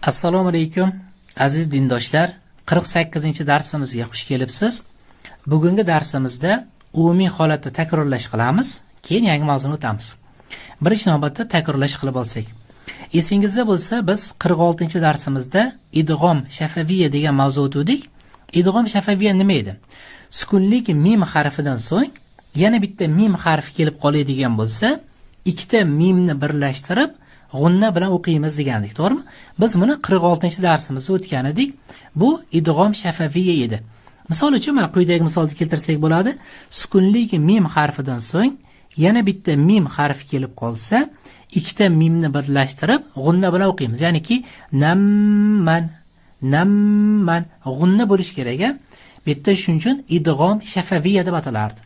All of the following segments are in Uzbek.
Assalomu alaykum aziz dindoshlar, 48-darsimizga xush kelibsiz. Bugungi darsimizda umumiy holatda takrorlash qilamiz, keyin yangi mavzuni o'tamiz. Birinchi navbatda takrorlash qilib olsak. Esingizda bo'lsa, biz 46-darsimizda idg'om shafaviya degan mavzu o'tdik. Idg'om shafaviya nima edi? Sukunlik mim harfidan so'ng yana bitta mim harfi kelib qoladigan bo'lsa, ikkita mimni birlashtirib g'unna bilan o'qiymiz degandik, to'g'rimi? Biz buni 46-darsimizda o'tgan edik. Bu idg'om shafaviya edi. Misol uchun mana quyidagi misolni keltirsak bo'ladi. Sukunlik mim harfidan so'ng yana bitta mim harfi kelib qolsa, ikkita mimni birlashtirib g'unna bilan o'qiymiz. Ya'niki namman g'unna bo'lish kerak. Bitta shuning uchun idg'om shafaviya deb atalardi.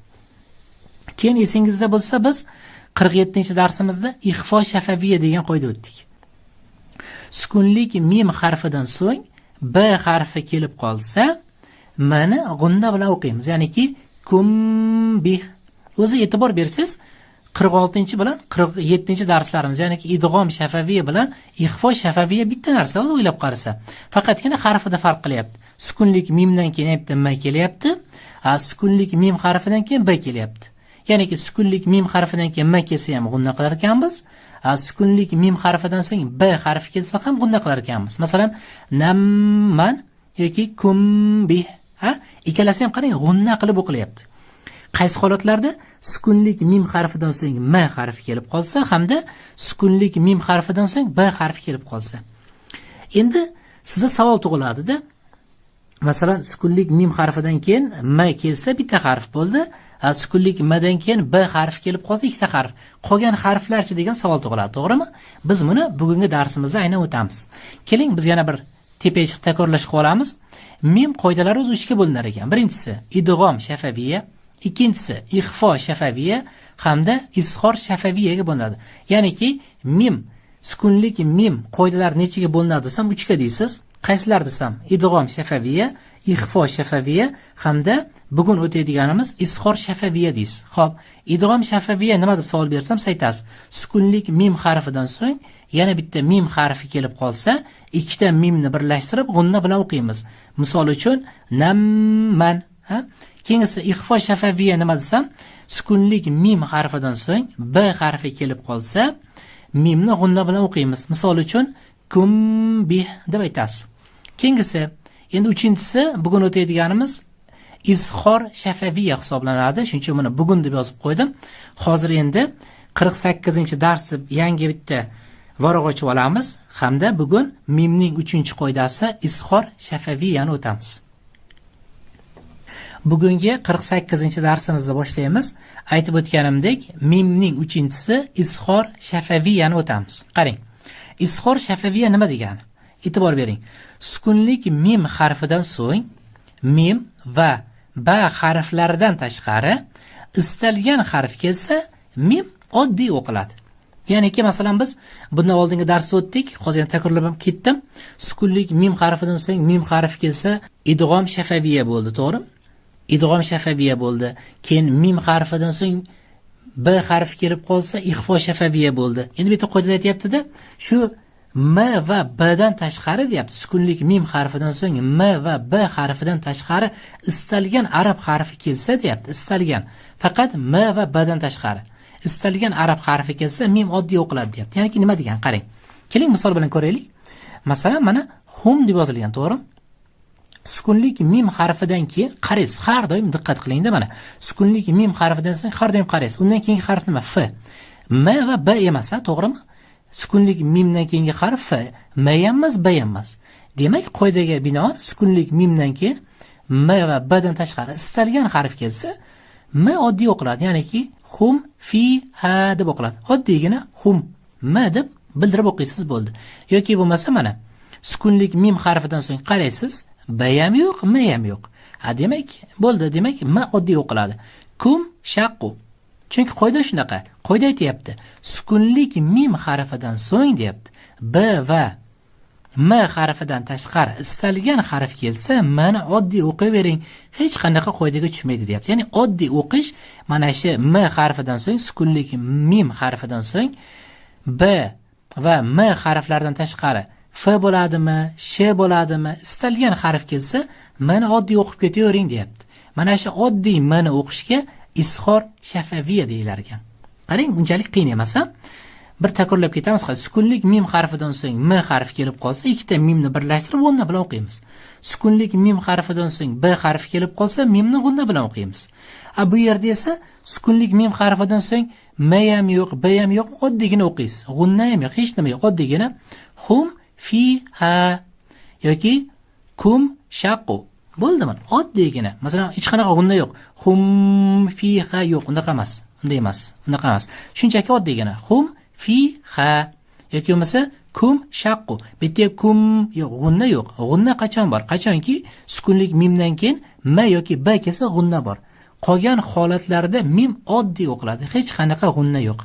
Keyin esingizda bo'lsa, biz 47-darsimizda ixfo shafaviya degan qoida o'tdik. Sukunlik mim harfidan so'ng b harfi kelib qolsa, mana g'unna bilan o'qiymiz. Ya'niki kumbih. O'zi e'tibor bersangiz, 46-bilan 47-darslarimiz, ya'niki idg'om shafaviya bilan ixfo shafaviya bitta narsa, o'ylab qarasa. Faqatgina harfida farq qilyapti. Sukunlik mimdan keyin bitta m kelyapti, sukunlik mim harfidan keyin b kelyapti. Ya'niki sukunlik mim harfidan keyin m kelsa ham g'unna qilar ekanmiz. Sukunlik mim harfidan so'ng b harfi kelsa ham g'unna qilar ekanmiz. Masalan, namman yoki kumbih. Ikkalasi ham qarang, g'unna qilib o'qilyapti. Qaysi holatlarda sukunlik mim harfidan so'ng m harfi kelib qolsa hamda sukunlik mim harfidan so'ng b harfi kelib qolsa. Endi sizga savol tug'iladi-da. Masalan, sukunlik mim harfidan keyin m kelsa bitta harf bo'ldi. Sukunlik mdan keyin b harfi kelib qolsa ikkita harf. Qolgan harflarchi degan savol tug'iladi, to'g'rimi? Biz buni bugungi darsimizda aynan o'tamiz. Keling, biz yana bir tepaga chiqib takrorlash qilib olamiz. Mim qoidalari o'z 3 ga bo'linar ekan. Birinchisi idg'om shafaviya, ikkinchisi ixfo shafaviya hamda izhor shafaviyaga bo'linadi. Ya'niki mim, sukunlik mim qoidalari nechaga bo'linadi desam 3 ga deysiz. Qaysilar desam? Idg'om shafaviya, ixfo shafaviya hamda bugun o'taydiganimiz izhor shafaviya deysiz. Xo'p, idg'om shafaviya nima deb savol bersam, aytasiz. Sukunlik mim harfidan so'ng yana bitta mim harfi kelib qolsa, ikkita mimni birlashtirib g'unna bilan o'qiymiz. Misol uchun namman, Keyingisi ixfo shafaviya nima desam, sukunlik mim harfidan so'ng b harfi kelib qolsa, mimni g'unna bilan o'qiymiz. Misol uchun kumbih deb aytasiz. Keyingisi, endi uchinchisi bugun o'taydiganimiz izhor shafaviya hisoblanadi. Shuning uchun buni bugun deb yozib qo'ydim. Hozir endi 48-dars yangi bitta varaq ochib olamiz hamda bugun mimning 3-qoidasi izhor shafaviyani o'tamiz. Bugungi 48-darsimizni boshlaymiz. Aytib o'tganimdek, mimning 3-si izhor shafaviyani o'tamiz. Qarang. Izhor shafaviya nima degani? E'tibor bering. Sukunlik mim harfidan so'ng mim va ba harflaridan tashqari istalgan harf kelsa, mim oddiy o'qiladi. Ya'niki masalan biz bundan oldingi darsda o'tdik, hozir takrorlab ketdim. Sukunlik mim harfidan so'ng mim harfi kelsa, idg'om shafaviya bo'ldi, to'g'rimi? Idg'om shafaviya bo'ldi. Keyin mim harfidan so'ng b harfi kelib qolsa, ixfo shafaviya bo'ldi. Endi bitta qoida aytayapti-da, shu m va b dan tashqari deyapti. Sukunlik mim harfidan so'ng m va b harfidan tashqari istalgan arab harfi kelsa deyapti. Istalgan. Faqat m va b dan tashqari. Istalgan arab harfi kelsa, mim oddiy o'qiladi deyapti. Ya'ni nima degan? Qarang. Keling misol bilan ko'raylik. Masalan, mana hum deb yozilgan, to'g'rimi? Sukunlik mim harfidan keyin qaraysiz, har doim diqqat qiling-da mana. Sukunlik mim harfidan so'ng har doim qaraysiz. Undan keyingi harf nima? F. M va b emas, to'g'rimi? Sukunlik mimdan keyingi harf f, m emas, b emas. Demak, qoidaga binoan sukunlik mimdan keyin m va b dan tashqari istalgan harf kelsa, m oddiy o'qiladi. Ya'niki hum, fi, ha deb o'qiladi. Oddiygina hum, m deb bildirib o'qiysiz bo'ldi. Yoki bo'lmasa mana sukunlik mim harfidan so'ng qaraysiz, b ham yo'q, m ham yo'q. Demak, bo'ldi. Demak, m oddiy o'qiladi. Kum shaqqu. Chunki qoida shunaqa. Qoida aytayapti. Sukunlik mim harfidan so'ng deyapti. B va m harfidan tashqari istalgan harf kelsa, mana oddiy o'qiyvering. Hech qanaqa qoidaga tushmaydi deyapti. Ya'ni oddiy o'qish mana shu m harfidan so'ng, sukunlik mim harfidan so'ng b va m harflaridan tashqari f bo'ladimi, sh bo'ladimi, istalgan harf kelsa, mana oddiy o'qib ketavering deyapti. Mana shu oddiy mani o'qishga izhor shafaviya deyilar ekan. Qarang, unchalik qiyin emas, ha? Bir takrorlab ketamiz. Sukunlik mim harfidan so'ng m harfi kelib qolsa, ikkita mimni birlashtirib g'unna bilan o'qiymiz. Sukunlik mim harfidan so'ng b harfi kelib qolsa, mimni g'unna bilan o'qiymiz. Bu yerda esa sukunlik mim harfidan so'ng m ham yo'q, b ham yo'q, oddiygina o'qiysiz. G'unna ham yo'q, hech nima yo'q, oddiygina hum fi ha yoki kum shaqu. Bo'ldimi? Oddiygina. Masalan, hech qanaqa g'unna yo'q. Hum fi ha yo'q, unaqa emas. Unday emas. Unaqa emas. Shunchaki oddiygina hum fi ha yoki bo'lmasa kum shaqqu. Bitta kum yo'q, g'unna yo'q. G'unna qachon bor? Qachonki sukunlik mimdan keyin m yoki b kelsa g'unna bor. Qolgan holatlarda mim oddiy o'qiladi. Hech qanaqa g'unna yo'q.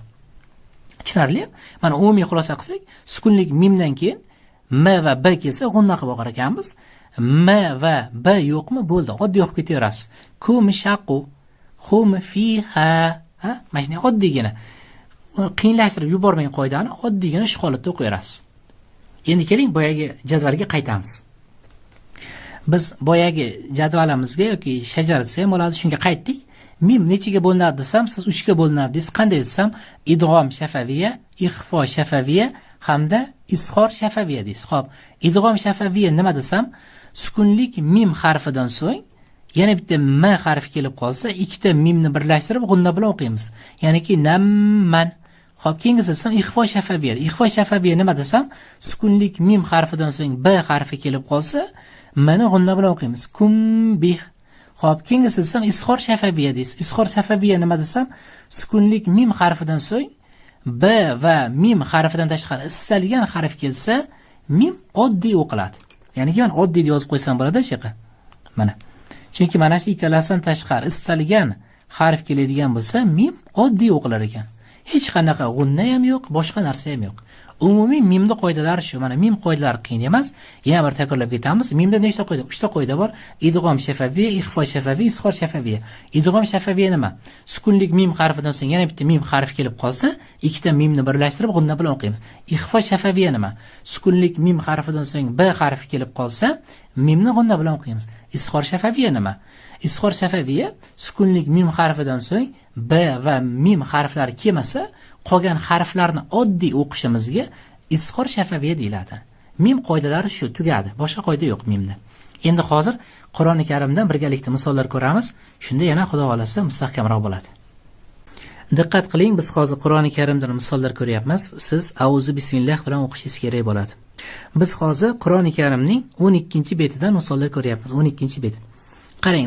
Tushunarli? Mana umumiy xulosa qilsak, sukunlik mimdan keyin m va b kelsa g'unna qilib o'qar ekanmiz. M va b yo'qmi? Bo'ldi. Oddiy o'qib ketaverasiz. Kum shaqqu, hum fiha. Ha? Mana shunday oddiygina. Qiyinlashtirib yubormang qoidani, oddiygina shu holatda o'qiyverasiz. Endi keling, boyagi jadvalga qaytamiz. Biz boyagi jadvalimizga yoki shajara desa ham bo'ladi, shunga qaytdik. Mim nechaga bo'linadi desam, siz 3 ga bo'linadi desiz. Qanday desam, idg'om shafaviya, ixfo shafaviya hamda izhor shafaviya deysiz. Xo'p, idg'om shafaviya nima desam, sukunlik mim harfidan so'ng yana bitta m harfi kelib qolsa, ikkita mimni birlashtirib g'unna bilan o'qiymiz. Ya'niki namman. Xo'p, keyingisi desam ixfo shafaviya. Ixfo shafaviya nima desam, sukunlik mim harfidan so'ng b harfi kelib qolsa, mani g'unna bilan o'qiymiz. Kumbih. Xo'p, keyingisi desam izhor shafaviya deysiz. Izhor shafaviya nima desam, sukunlik mim harfidan so'ng b va mim harfidan tashqari istalgan harf kelsa, mim oddiy o'qiladi. Ya'ni men oddiy deb yozib qo'ysam bo'ladi, shaqa. Mana. Chunki mana shu ikkalasidan tashqari istalgan harf keladigan bo'lsa, mim oddiy o'qilar ekan. Hech qanaqa g'unna ham yo'q, boshqa narsa ham yo'q. Umumiy mimning qoidalari shu. Mana mim qoidalari qiyin emas. Yana bir takrorlab ketamiz. Mimda nechta qoida? 3 ta qoida bor. Idg'om shafaviy, ixfo shafaviy, izhor shafaviy. Idg'om shafaviy nima? Sukunlik mim harfidan so'ng yana bitta mim harf kelib qolsa, ikkita mimni birlashtirib g'unna bilan o'qiymiz. Ixfo shafaviy nima? Sukunlik mim harfidan so'ng b harfi kelib qolsa, mimni g'unna bilan o'qiymiz. Izhor shafaviy nima? Izhor shafaviy sukunlik mim harfidan so'ng b va mim harflari kelmasa, qolgan harflarni oddiy o'qishimizga izhor shafaviy deyiladi. Mim qoidalari shu, tugadi. Boshqa qoida yo'q mimda. Endi hozir Qur'oni Karimdan birgalikda misollar ko'ramiz. Shunda yana Xudo xolasa mustahkamroq bo'ladi. Diqqat qiling, biz hozir Qur'oni Karimdan misollar ko'ryapmiz. Siz auzu bismillah bilan o'qishingiz kerak bo'ladi. Biz hozir Qur'oni Karimning 12-betidan misollar ko'ryapmiz. 12-bet. Qarang,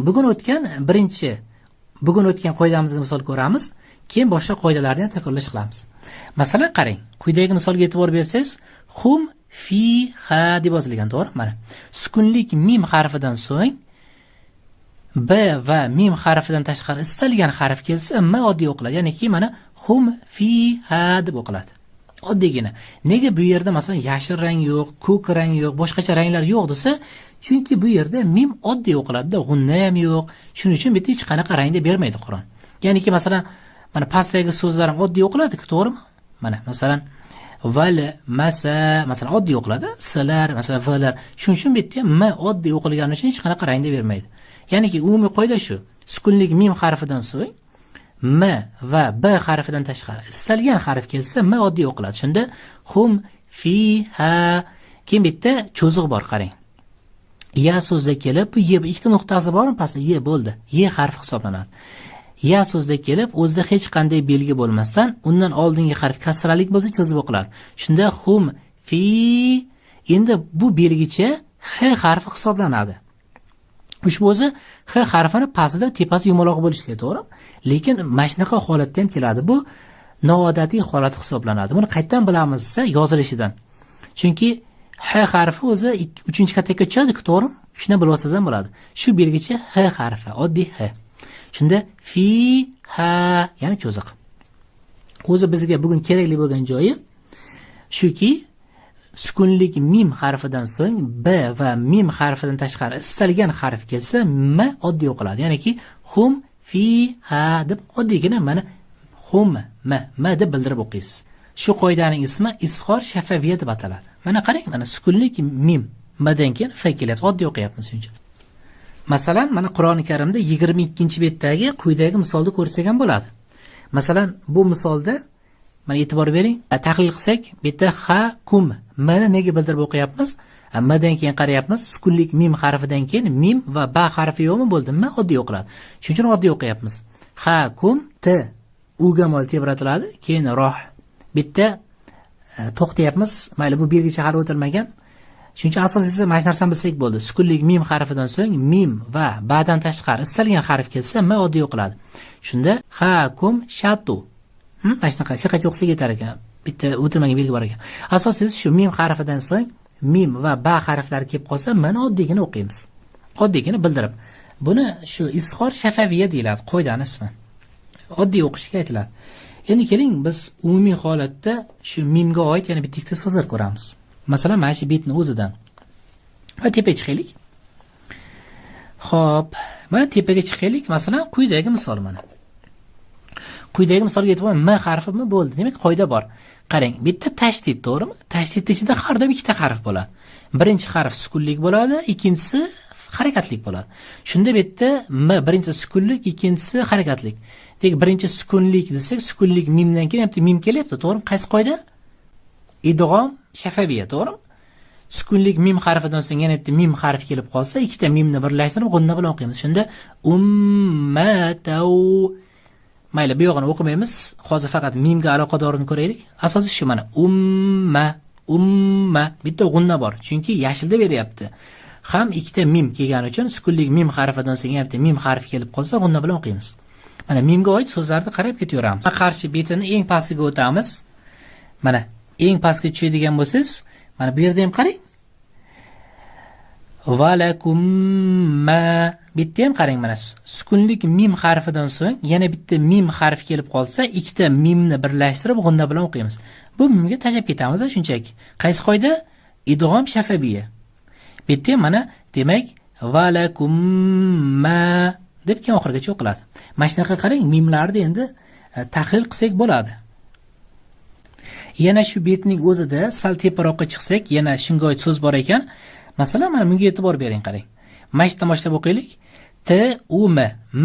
bugun o'tgan qoidamizga misol ko'ramiz. Keyin boshqa qoidalarni ham takrorlash qilamiz. Masalan, qarang, quyidagi misolga e'tibor bersangiz, hum fi ha deb yozilgan, to'g'ri? Mana. Sukunlik mim harfidan so'ng b va mim harfidan tashqari istalgan harf kelsa, m oddiy o'qiladi. Ya'niki mana hum fi ha deb o'qiladi. Oddiygina. Nega bu yerda masalan yashil rang yo'q, ko'k rang yo'q, boshqacha ranglar yo'q desa, chunki bu yerda mim oddiy o'qiladi-da, g'unna ham yo'q. Shuning uchun bitta hech qanaqa rangda bermaydi Qur'on. Ya'niki masalan mana pastdagi so'zlar ham oddiy o'qiladi-ku, to'g'rimi? Mana masalan val, masa, masalan oddiy o'qiladi. Slar, masalan valar. Shuning uchun bitta m oddiy o'qilgani uchun hech qanaqa rangda bermaydi. Ya'niki umumiy qoida shu. Sukunlik mim harfidan so'ng m va b harfidan tashqari istalgan harf kelsa, m oddiy o'qiladi. Shunda hum fi ha. Keyin bitta cho'ziq bor, qarang. Ya so'zda kelib, bu ye ikkita nuqtasi bormi pastda? Ye bo'ldi. Ye harfi hisoblanadi. Ya so'zda kelib, o'zida hech qanday belgi bo'lmasdan, undan oldingi harf kasralik bo'lsa cho'zib o'qiladi. Shunda hum fi. Endi bu belgicha h harfi hisoblanadi. Ushbu o'zi h harfini pastida tepasi yumaloq bo'lishi kerak, to'g'ri? Lekin mana shunaqa holatda ham keladi. Bu noodatiy holat hisoblanadi. Buni qayerdan bilamiz desa, yozilishidan. Chunki h harfi o'zi 3-kattakka tushadi-ku, to'g'ri? Shuni bilib olsangiz ham bo'ladi. Shu belgicha h harfi, oddiy h. Shunda fi ha, ya'ni cho'ziq. O'zi bizga bugun kerakli bo'lgan joyi shuki, sukunlik mim harfidan so'ng b va mim harfidan tashqari istalgan harf kelsa, m oddiy o'qiladi. Ya'niki hum fi ha deb oddiygina mana hum m deb bildirib o'qiysiz. Shu qoidaning ismi izhor shafaviya deb ataladi. Mana qarang, mana sukunlik mim madan keyin fa kelyapti. Oddiy o'qiyapmiz shuncha. Masalan, mana Qur'oni Karimda 22-betdagi quyidagi misolni ko'rsak ham bo'ladi. Masalan, bu misolda mana e'tibor bering, tahlil qilsak, bu yerda ha kum mani nega bildirib o'qiyapmiz? Madan keyin qarayapmiz, sukunlik mim harfidan keyin mim va ba harfi yo'qmi bo'ldi? Ma oddiy o'qiladi. Shuning uchun oddiy o'qiyapmiz. Ha kum t uga mol tebratiladi, keyin roh. Bitta to'xtayapmiz. Mayli, bu belgicha hali o'tilmagan. Shuning uchun asosiysi mana shu narsani bilsak bo'ldi. Sukunlik mim harfidan so'ng mim va ba'dan tashqari istalgan harf kelsa ma oddiy o'qiladi. Shunda ha kum shatu. Mana shunaqa shaqacha o'qisak yetar ekan. Bitta o'tilmagan belgi bor ekan. Asosiysi shu mim harfidan so'ng mim va ba harflari kelib qolsa, mana oddiygina o'qiymiz. Oddiygina bildirib. Buni shu izhor shafaviya deyiladi, qoidani ismi. Oddiy o'qishga aytiladi. Endi keling, biz umumiy holatda shu mimga oid yana bitta ikkita so'zlar ko'ramiz. Masalan, mana shu betning o'zidan. Va tepaga chiqaylik. Xo'p, mana tepaga chiqaylik. Masalan, quyidagi misol mana. Quyidagi misolga e'tibor m harfimi bo'ldi. Demak, qoida bor. Qarang, bitta tashdid, to'g'rimi? Tashdidning ichida har doim ikkita harf bo'ladi. Birinchi harf sukunlik bo'ladi, ikkinchisi harakatlik bo'ladi. Shunda bu yerda m birinchi sukunlik, ikkinchisi harakatlik. Demak, birinchi sukunlik desak, sukunlik mimdan keyin ham mim kelyapti, to'g'rimi? Qaysi qoida? Idg'om shafaviya, to'g'rimi? Sukunlik mim harfidan so'ng yana bitta mim harfi kelib qolsa, ikkita mimni birlashtirib g'unna bilan o'qiymiz. Shunda ummatau. Mayli, bu yog'ini o'qimaymiz. Hozir faqat mimga aloqadorini ko'raylik. Asosiy shu mana umma bitta g'unna bor. Chunki yashilda beryapti. Ham ikkita mim kelgani uchun sukunlik mim harfidan so'ng ham bitta mim harfi kelib qolsa, g'unna bilan o'qiymiz. Mana mimga oid so'zlarni qarab ketaveramiz. Qarshi betini eng pastiga o'tamiz. Mana eng pastga tushadigan bo'lsangiz, mana bu yerda ham qarang. Valakumma. Bitta ham qarang, mana sukunlik mim harfidan so'ng yana bitta mim harfi kelib qolsa, ikkita mimni birlashtirib g'unna bilan o'qiymiz. Bu mimga tashab ketamiz shunchaki. Qaysi qoida? Idg'om shafaviya. Bitta ham mana demak valakumma deb keyin oxirigacha o'qiladi. Mana shunaqa qarang, mimlarni endi tahlil qilsak bo'ladi. Yana shu betning o'zida sal teparoqqa chiqsak, yana shunga oid so'z bor ekan. Masalan, mana bunga e'tibor bering, qarang. Mashqdan boshlab o'qiylik. T u m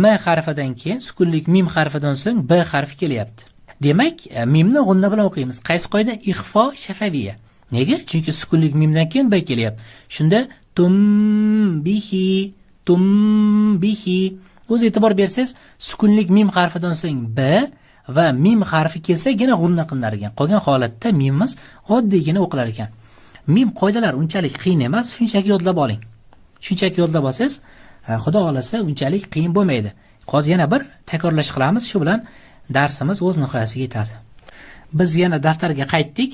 m harfidan keyin sukunlik mim harfidan so'ng b harfi kelyapti. Demak, mimni g'unna bilan o'qiymiz. Qaysi qoida? Ixfo shafaviya. Nega? Chunki sukunlik mimdan keyin b kelyapti. Shunda tumbihi. O'z e'tibor bersangiz, sukunlik mim harfidan so'ng b va mim harfi kelsagina g'unna qilinar ekan. Qolgan holatda mimimiz oddiygina o'qilar ekan. Mim qoidalari unchalik qiyin emas, shunchaki yodlab oling. Shunchaki yodlab olsangiz, Xudo xolasa unchalik qiyin bo'lmaydi. Hozir yana bir takrorlash qilamiz, shu bilan darsimiz o'z nihoyasiga yetadi. Biz yana daftarga qaytdik,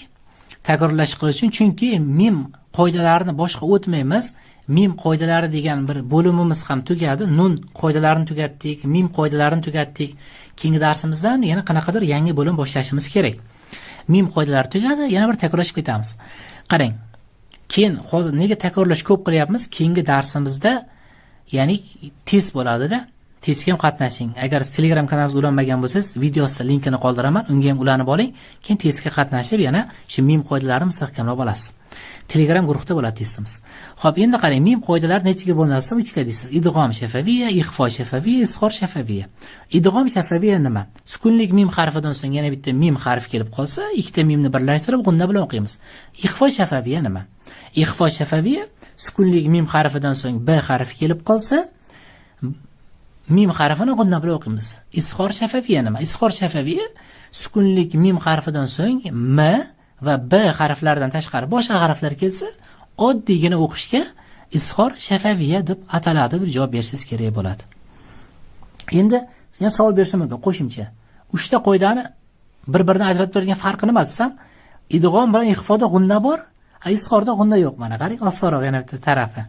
takrorlash qilish uchun, chunki mim qoidalarini boshqa o'tmaymiz. Mim qoidalari degan bir bo'limimiz ham tugadi. Nun qoidalarini tugatdik, mim qoidalarini tugatdik. Keyingi darsimizdan yana qanaqadir yangi bo'lim boshlashimiz kerak. Mim qoidalari tugadi, yana bir takrorlashib ketamiz. Qarang. Keyin hozir nega takrorlash ko'p qilyapmiz? Keyingi darsimizda ya'ni test bo'ladi-da. Testga ham qatnashing. Agar Telegram kanalimizga ulanmagan bo'lsangiz, videosi linkini qoldiraman, unga ham ulanib oling. Keyin testga qatnashib, yana shu mim qoidalarini mustahkamlab olasiz. Telegram guruhda bo'ladi testimiz. Xo'p, endi qarang, mim qoidalari nechaga bo'linadi? 3 ga deysiz. Idg'om shafaviya, ixfo shafaviya, izhor shafaviya. Idg'om shafaviya nima? Sukunlik mim harfidan so'ng yana bitta mim harfi kelib qolsa, ikkita mimni birlashtirib g'unna bilan o'qiymiz. Ixfo shafaviya nima? Ixfo shafaviya sukunlik mim harfidan so'ng b harfi kelib qolsa, mim harfini g'unna bilan o'qiymiz. Izhor shafaviya nima? Izhor shafaviya sukunlik mim harfidan so'ng m va b harflaridan tashqari boshqa harflar kelsa, oddiygina o'qishga izhor shafaviya deb ataladi deb javob bersangiz kerak bo'ladi. Endi yana savol berishim mumkin qo'shimcha. 3 ta qoidani bir-biridan ajratib turadigan farqi nima desam, idg'om bilan ixfoda g'unna bor, izhorda g'unna yo'q. Mana qarang, osonroq yana bitta tarafi.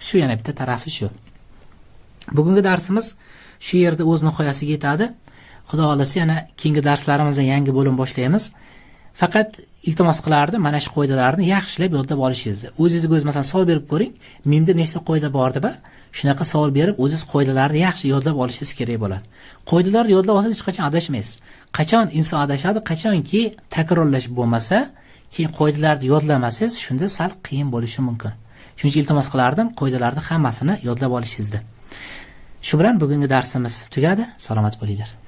Shu yana bitta tarafi shu. Bugungi darsimiz shu yerda o'z nihoyasiga yetadi. Xudo xolasa yana keyingi darslarimizda yangi bo'lim boshlaymiz. Faqat iltimos qilardim, mana shu qoidalarni yaxshilab yodlab olishingizni. O'zingizga o'z masalan savol berib ko'ring. Menda nechta qoida bor deb, shunaqa savol berib, o'zingiz qoidalarni yaxshi yodlab olishingiz kerak bo'ladi. Qoidalarni yodlab olsangiz hech qachon adashmaysiz. Qachon inson adashadi, qachonki takrorlash bo'lmasa, keyin qoidalarni yodlamasangiz, shunda sal qiyin bo'lishi mumkin. Shuning uchun iltimos qilardim, qoidalarni hammasini yodlab olishingizni. Shu bilan bugungi darsimiz tugadi. Salomat bo'linglar.